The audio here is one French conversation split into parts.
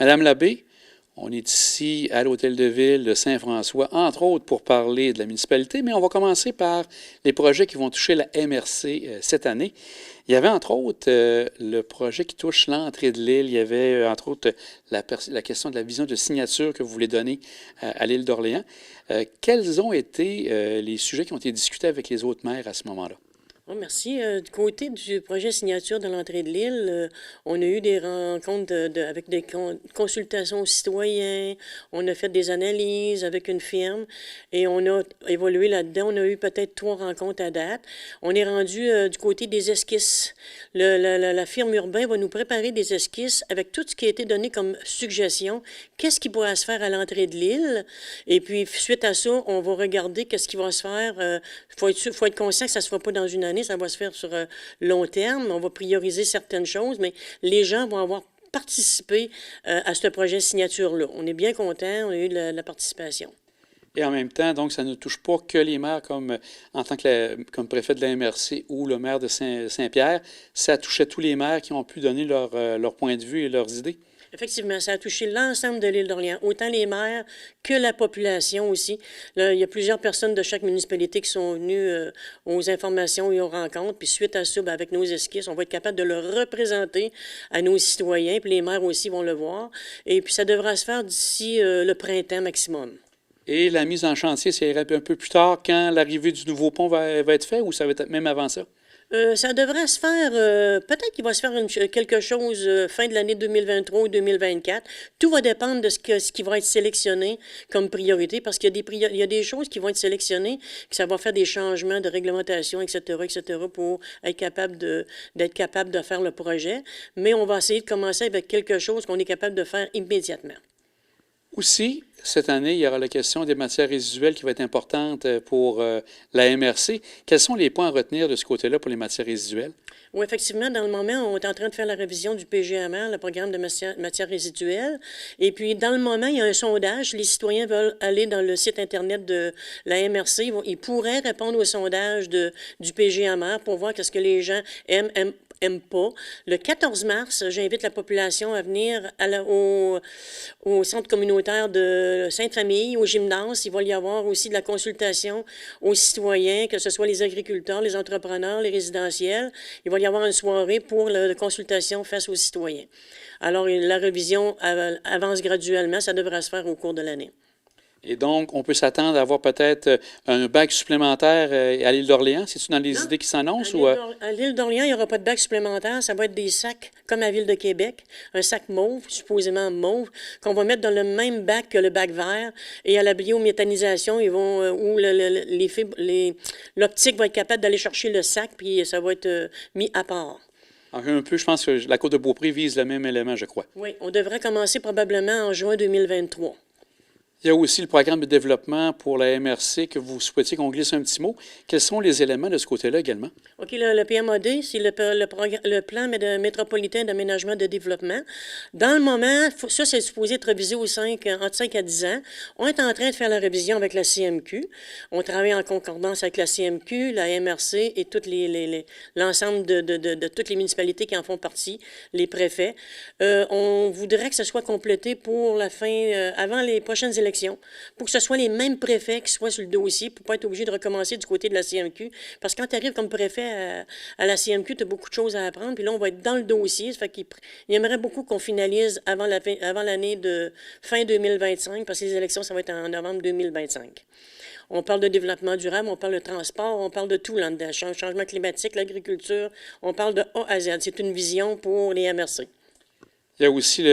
Madame Labbé, on est ici à l'Hôtel de Ville de Saint-François, entre autres pour parler de la municipalité, mais on va commencer par les projets qui vont toucher la MRC cette année. Il y avait entre autres le projet qui touche l'entrée de l'île. Il y avait entre autres la question de la vision de signature que vous voulez donner à l'île d'Orléans. Quels ont été les sujets qui ont été discutés avec les autres maires à ce moment-là? Oh, merci. Du côté du projet signature de l'entrée de l'île, on a eu des rencontres avec des consultations aux citoyens, on a fait des analyses avec une firme et on a évolué là-dedans. On a eu peut-être 3 rencontres à date. On est rendu du côté des esquisses. La firme Urbain va nous préparer des esquisses avec tout ce qui a été donné comme suggestion. Qu'est-ce qui pourra se faire à l'entrée de l'île? Et puis, suite à ça, on va regarder qu'est-ce qui va se faire. Faut être conscient que ça ne se fera pas dans une année. Ça va se faire sur long terme. On va prioriser certaines choses, mais les gens vont avoir participé à ce projet signature-là. On est bien contents, on a eu de la participation. Et en même temps, donc, ça ne touche pas que les maires en tant que comme préfet de la MRC ou le maire de Saint-Pierre. Ça touchait tous les maires qui ont pu donner leur point de vue et leurs idées. Effectivement, ça a touché l'ensemble de l'île d'Orléans, autant les maires que la population aussi. Là, il y a plusieurs personnes de chaque municipalité qui sont venues aux informations et aux rencontres. Puis suite à ça, bien, avec nos esquisses, on va être capable de le représenter à nos citoyens. Puis les maires aussi vont le voir. Et puis ça devra se faire d'ici le printemps maximum. Et la mise en chantier, ça irait un peu plus tard quand l'arrivée du nouveau pont va être fait ou ça va être même avant ça? Ça devrait se faire, peut-être qu'il va se faire quelque chose fin de l'année 2023 ou 2024. Tout va dépendre de ce qui va être sélectionné comme priorité, parce qu'il y a des choses qui vont être sélectionnées, que ça va faire des changements de réglementation, etc., pour être d'être capable de faire le projet. Mais on va essayer de commencer avec quelque chose qu'on est capable de faire immédiatement. Aussi, cette année, il y aura la question des matières résiduelles qui va être importante pour la MRC. Quels sont les points à retenir de ce côté-là pour les matières résiduelles? Oui, effectivement, dans le moment, on est en train de faire la révision du PGMR, le programme de matières résiduelles. Et puis, dans le moment, il y a un sondage. Les citoyens veulent aller dans le site Internet de la MRC. Ils pourraient répondre au sondage du PGMR pour voir qu'est-ce que les gens aiment pas. Le 14 mars, j'invite la population à venir au centre communautaire de Sainte-Famille, au gymnase. Il va y avoir aussi de la consultation aux citoyens, que ce soit les agriculteurs, les entrepreneurs, les résidentiels. Il va y avoir une soirée pour la consultation face aux citoyens. Alors, la révision avance graduellement. Ça devrait se faire au cours de l'année. Et donc, on peut s'attendre à avoir peut-être un bac supplémentaire à l'île d'Orléans? C'est-tu dans les idées qui s'annoncent? À l'île d'Orléans, il n'y aura pas de bac supplémentaire. Ça va être des sacs, comme à la Ville de Québec, un sac mauve, supposément mauve, qu'on va mettre dans le même bac que le bac vert. Et à la biométhanisation, ils vont, où l'optique va être capable d'aller chercher le sac, puis ça va être mis à part. Un peu, je pense que la Côte de Beaupré vise le même élément, je crois. Oui, on devrait commencer probablement en juin 2023. Il y a aussi le programme de développement pour la MRC que vous souhaitiez qu'on glisse un petit mot. Quels sont les éléments de ce côté-là également? OK, le PMAD, c'est le plan métropolitain d'aménagement de développement. Dans le moment, ça, c'est supposé être révisé entre 5 à 10 ans. On est en train de faire la révision avec la CMQ. On travaille en concordance avec la CMQ, la MRC et l'ensemble de toutes les municipalités qui en font partie, les préfets. On voudrait que ce soit complété pour la fin, avant les prochaines élections, pour que ce soit les mêmes préfets qui soient sur le dossier, pour ne pas être obligé de recommencer du côté de la CMQ. Parce que quand tu arrives comme préfet à la CMQ, tu as beaucoup de choses à apprendre, puis là, on va être dans le dossier. Ça fait qu'il aimerait beaucoup qu'on finalise avant l'année de fin 2025, parce que les élections, ça va être en novembre 2025. On parle de développement durable, on parle de transport, on parle de tout là-dedans. Changement climatique, l'agriculture, on parle de A à Z. C'est une vision pour les MRC. Il y a aussi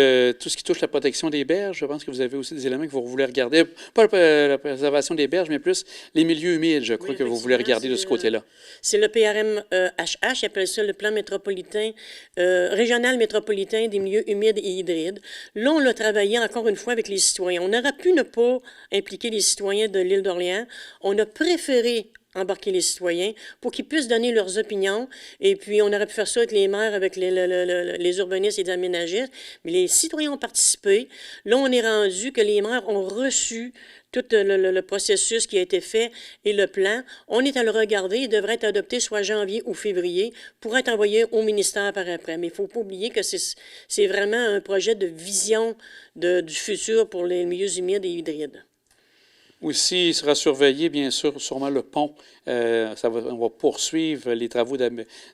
tout ce qui touche la protection des berges. Je pense que vous avez aussi des éléments que vous voulez regarder. Pas la préservation des berges, mais plus les milieux humides, je crois, que vous voulez regarder de ce côté-là. C'est le PRM-HH, il appelle ça le plan métropolitain, régional métropolitain des milieux humides et hybrides. Là, on l'a travaillé encore une fois avec les citoyens. On aurait pu ne pas impliquer les citoyens de l'île d'Orléans. On a préféré embarquer les citoyens pour qu'ils puissent donner leurs opinions. Et puis, on aurait pu faire ça avec les maires, avec les urbanistes et les aménagistes, mais les citoyens ont participé. Là, on est rendu que les maires ont reçu tout le processus qui a été fait et le plan. On est à le regarder. Il devrait être adopté soit janvier ou février pour être envoyé au ministère par après. Mais il ne faut pas oublier que c'est vraiment un projet de vision du futur pour les milieux humides et hybrides. Aussi, il sera surveillé, bien sûr, sûrement le pont. On va poursuivre les travaux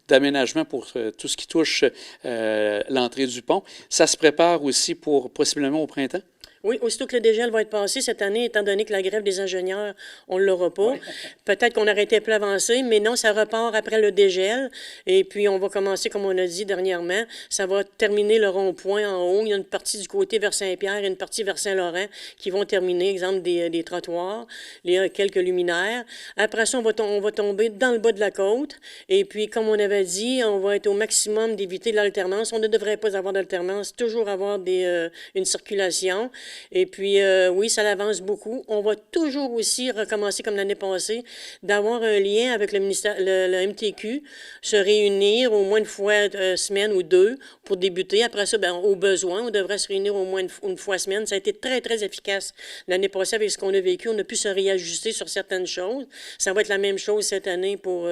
d'aménagement pour tout ce qui touche l'entrée du pont. Ça se prépare aussi pour possiblement au printemps? Oui, aussitôt que le dégel va être passé cette année, étant donné que la grève des ingénieurs, on ne l'aura pas. Oui. Peut-être qu'on aurait été plus avancé, mais non, ça repart après le dégel. Et puis, on va commencer, comme on a dit dernièrement, ça va terminer le rond-point en haut. Il y a une partie du côté vers Saint-Pierre et une partie vers Saint-Laurent qui vont terminer, exemple, des trottoirs, quelques luminaires. Après ça, on va tomber dans le bas de la côte. Et puis, comme on avait dit, on va être au maximum d'éviter l'alternance. On ne devrait pas avoir d'alternance, toujours avoir une circulation. Et puis, oui, ça avance beaucoup. On va toujours aussi recommencer, comme l'année passée, d'avoir un lien avec le ministère, le MTQ, se réunir au moins une fois semaine ou deux pour débuter. Après ça, bien, au besoin, on devrait se réunir au moins une fois semaine. Ça a été très, très efficace. L'année passée, avec ce qu'on a vécu, on a pu se réajuster sur certaines choses. Ça va être la même chose cette année pour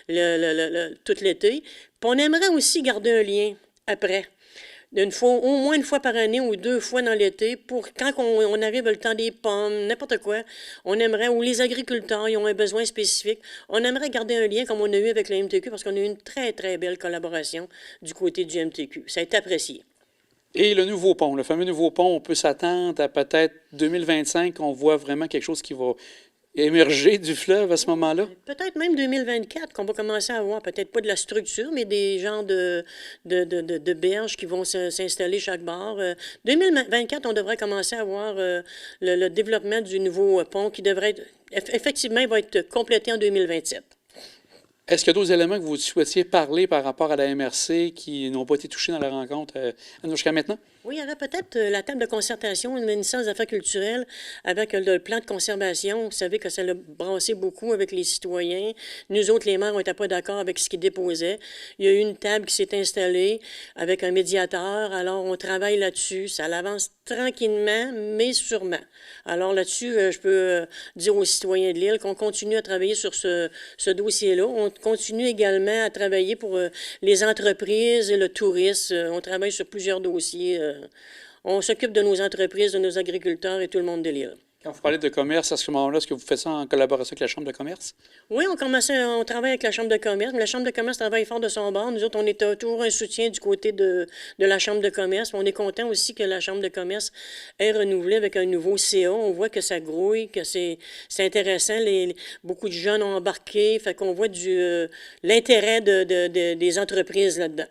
tout l'été. Puis on aimerait aussi garder un lien après. Au moins une fois par année ou 2 fois dans l'été, pour quand on arrive le temps des pommes, n'importe quoi, on aimerait, ou les agriculteurs, ils ont un besoin spécifique, on aimerait garder un lien comme on a eu avec le MTQ, parce qu'on a eu une très, très belle collaboration du côté du MTQ. Ça a été apprécié. Et le nouveau pont, le fameux nouveau pont, on peut s'attendre à peut-être 2025, on voit vraiment quelque chose qui va émerger du fleuve à ce moment-là? Peut-être même 2024 qu'on va commencer à avoir, peut-être pas de la structure, mais des genres de berges qui vont s'installer chaque bord. 2024, on devrait commencer à voir le développement du nouveau pont qui devrait effectivement, il va être complété en 2027. Est-ce qu'il y a d'autres éléments que vous souhaitiez parler par rapport à la MRC qui n'ont pas été touchés dans la rencontre jusqu'à maintenant? Oui, il y aurait peut-être la table de concertation, le ministère des Affaires culturelles, avec le plan de conservation. Vous savez que ça l'a brassé beaucoup avec les citoyens. Nous autres, les maires, on n'était pas d'accord avec ce qu'ils déposaient. Il y a eu une table qui s'est installée avec un médiateur. Alors, on travaille là-dessus. Ça avance tranquillement, mais sûrement. Alors là-dessus, je peux dire aux citoyens de l'île qu'on continue à travailler sur ce dossier-là. On continue également à travailler pour les entreprises et le tourisme. On travaille sur plusieurs dossiers. On s'occupe de nos entreprises, de nos agriculteurs et tout le monde de l'île. Quand vous parlez de commerce, à ce moment-là, est-ce que vous faites ça en collaboration avec la Chambre de commerce? Oui, on travaille avec la Chambre de commerce, mais la Chambre de commerce travaille fort de son bord. Nous autres, on est toujours un soutien du côté de la Chambre de commerce. On est content aussi que la Chambre de commerce ait renouvelé avec un nouveau CA. On voit que ça grouille, que c'est intéressant. Beaucoup de jeunes ont embarqué, fait qu'on voit l'intérêt des entreprises là-dedans.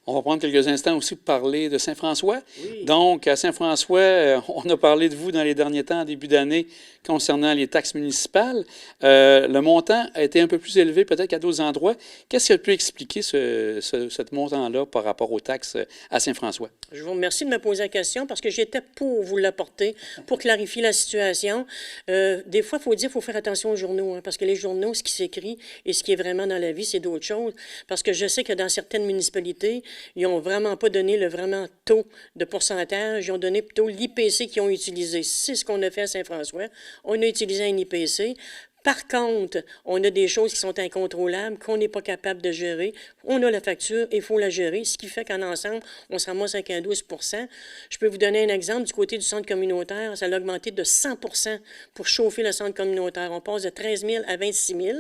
On va prendre quelques instants aussi pour parler de Saint-François. Oui. Donc, à Saint-François, on a parlé de vous dans les derniers temps, en début d'année, concernant les taxes municipales. Le montant a été un peu plus élevé peut-être qu'à d'autres endroits. Qu'est-ce qui a pu expliquer ce montant-là par rapport aux taxes à Saint-François? Je vous remercie de me poser la question parce que j'étais pour vous l'apporter, pour clarifier la situation. Des fois, il faut faire attention aux journaux, hein, parce que les journaux, ce qui s'écrit et ce qui est vraiment dans la vie, c'est d'autres choses. Parce que je sais que dans certaines municipalités, ils n'ont vraiment pas donné le vraiment taux de pourcentage. Ils ont donné plutôt l'IPC qu'ils ont utilisé. C'est ce qu'on a fait à Saint-François. On a utilisé un IPC. Par contre, on a des choses qui sont incontrôlables, qu'on n'est pas capable de gérer. On a la facture, il faut la gérer, ce qui fait qu'en ensemble, on se ramasse avec un 12 %. Je peux vous donner un exemple. Du côté du centre communautaire, ça a augmenté de 100 % pour chauffer le centre communautaire. On passe de 13 000 à 26 000.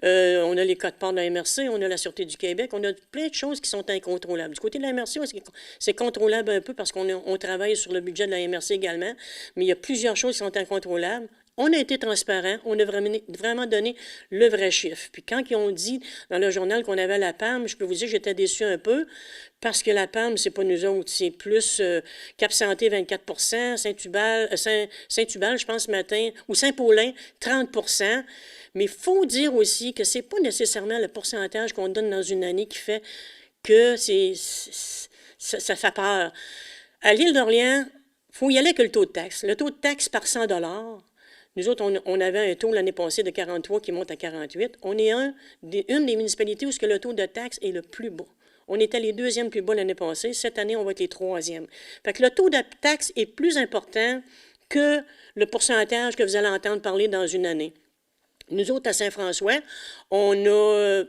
On a les codes-parts de la MRC, on a la Sûreté du Québec, on a plein de choses qui sont incontrôlables. Du côté de la MRC, c'est contrôlable un peu parce qu'on travaille sur le budget de la MRC également, mais il y a plusieurs choses qui sont incontrôlables. On a été transparent, on a vraiment donné le vrai chiffre. Puis quand ils ont dit dans le journal qu'on avait la PAM, je peux vous dire que j'étais déçu un peu parce que la PAM, c'est pas nous autres, c'est plus Cap Santé 24 % Saint-Hubal, je pense, ce matin, ou Saint-Paulin, 30 % Mais il faut dire aussi que c'est pas nécessairement le pourcentage qu'on donne dans une année qui fait que ça fait peur. À l'île d'Orléans, il faut y aller avec le taux de taxe. Le taux de taxe par 100 $, Nous autres, on avait un taux l'année passée de 43 qui monte à 48. On est une des municipalités où le taux de taxe est le plus bas. On était les deuxièmes plus bas l'année passée. Cette année, on va être les troisièmes. Fait que le taux de taxe est plus important que le pourcentage que vous allez entendre parler dans une année. Nous autres, à Saint-François, on a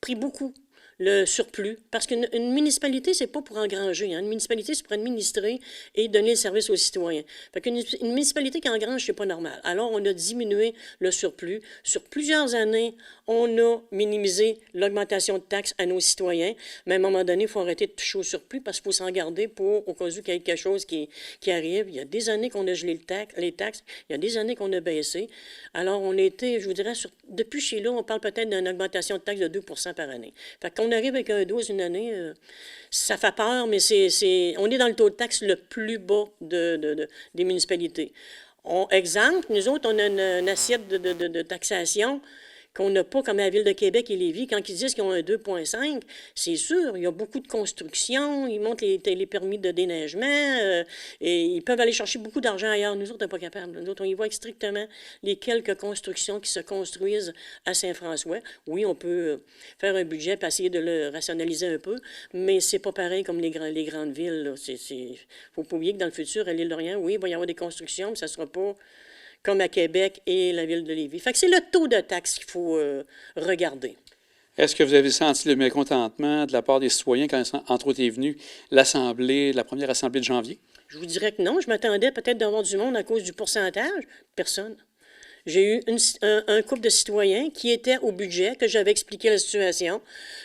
pris beaucoup le surplus, parce qu'une municipalité, c'est pas pour engranger. Hein. Une municipalité, c'est pour administrer et donner le service aux citoyens. Fait qu'une une municipalité qui engrange, c'est pas normal. Alors, on a diminué le surplus. Sur plusieurs années, on a minimisé l'augmentation de taxes à nos citoyens, mais à un moment donné, il faut arrêter de toucher au surplus parce qu'il faut s'en garder pour, au cas où il y a quelque chose qui arrive. Il y a des années qu'on a gelé les taxes, il y a des années qu'on a baissé. Alors, on était, je vous dirais, depuis chez là, on parle peut-être d'une augmentation de taxes de 2 par année. Fait qu'on arrive avec un 12 une année, ça fait peur, mais on est dans le taux de taxe le plus bas des municipalités. Exemple, nous autres, on a une assiette de taxation qu'on n'a pas comme la Ville de Québec et Lévis. Quand ils disent qu'ils ont un 2,5, c'est sûr, il y a beaucoup de construction, ils montent les permis de déneigement, et ils peuvent aller chercher beaucoup d'argent ailleurs. Nous autres, on n'est pas capables. Nous autres, on y voit strictement les quelques constructions qui se construisent à Saint-François. Oui, on peut faire un budget et essayer de le rationaliser un peu, mais c'est pas pareil comme les grandes villes. Il faut pas oublier que dans le futur, à l'Île-d'Orient, oui, il va y avoir des constructions, mais ça ne sera pas comme à Québec et la Ville de Lévis. Fait que c'est le taux de taxe qu'il faut regarder. Est-ce que vous avez senti le mécontentement de la part des citoyens quand, entre autres, est venue la première assemblée de janvier? Je vous dirais que non. Je m'attendais peut-être d'avoir du monde à cause du pourcentage. Personne. J'ai eu un couple de citoyens qui étaient au budget, que j'avais expliqué la situation.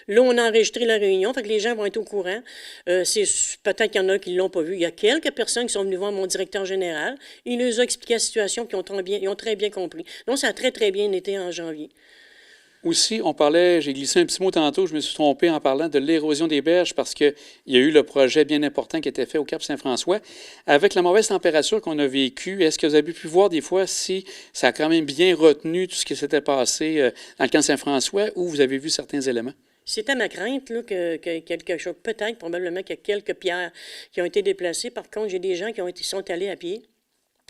Là, on a enregistré la réunion, fait que les gens vont être au courant. Peut-être qu'il y en a qui ne l'ont pas vu. Il y a quelques personnes qui sont venues voir mon directeur général. Il leur a expliqué la situation, puis ils ont très bien compris. Donc, ça a très, très bien été en janvier. Aussi, on parlait, j'ai glissé un petit mot tantôt, je me suis trompé en parlant de l'érosion des berges parce qu'il y a eu le projet bien important qui était fait au Cap Saint-François. Avec la mauvaise température qu'on a vécue, est-ce que vous avez pu voir des fois si ça a quand même bien retenu tout ce qui s'était passé dans le Camp Saint-François ou vous avez vu certains éléments? C'était ma crainte là, que quelque chose, peut-être, probablement qu'il y a quelques pierres qui ont été déplacées. Par contre, j'ai des gens qui sont allés à pied.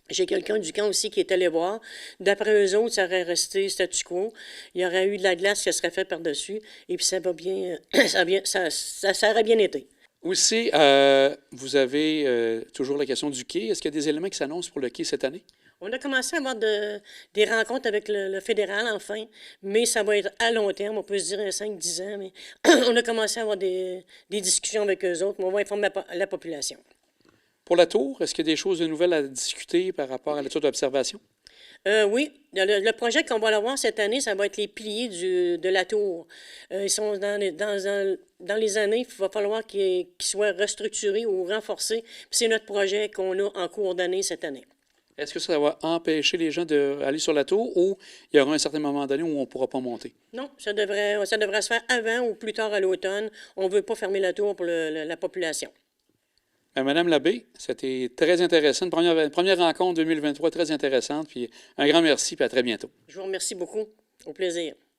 J'ai quelqu'un du camp aussi qui est allé voir. D'après eux autres, ça aurait resté statu quo. Il y aurait eu de la glace qui serait faite par-dessus. Et puis ça va bien, ça aurait bien été. Aussi, vous avez toujours la question du quai. Est-ce qu'il y a des éléments qui s'annoncent pour le quai cette année? On a commencé à avoir des rencontres avec le fédéral, enfin, mais ça va être à long terme, on peut se dire 5-10 ans, mais on a commencé à avoir des discussions avec eux autres, mais on va informer la population. Pour la tour, est-ce qu'il y a des choses de nouvelles à discuter par rapport à la tour d'observation? Oui, le projet qu'on va avoir cette année, ça va être les piliers de la tour. Ils sont dans les années, il va falloir qu'ils soient restructurés ou renforcés. C'est notre projet qu'on a en cours d'année cette année. Est-ce que ça va empêcher les gens d'aller sur la tour ou il y aura un certain moment donné où on ne pourra pas monter? Non, ça devrait se faire avant ou plus tard à l'automne. On ne veut pas fermer la tour pour la population. Madame Labbé, c'était très intéressant. Une première rencontre 2023 très intéressante. Puis un grand merci, puis à très bientôt. Je vous remercie beaucoup. Au plaisir.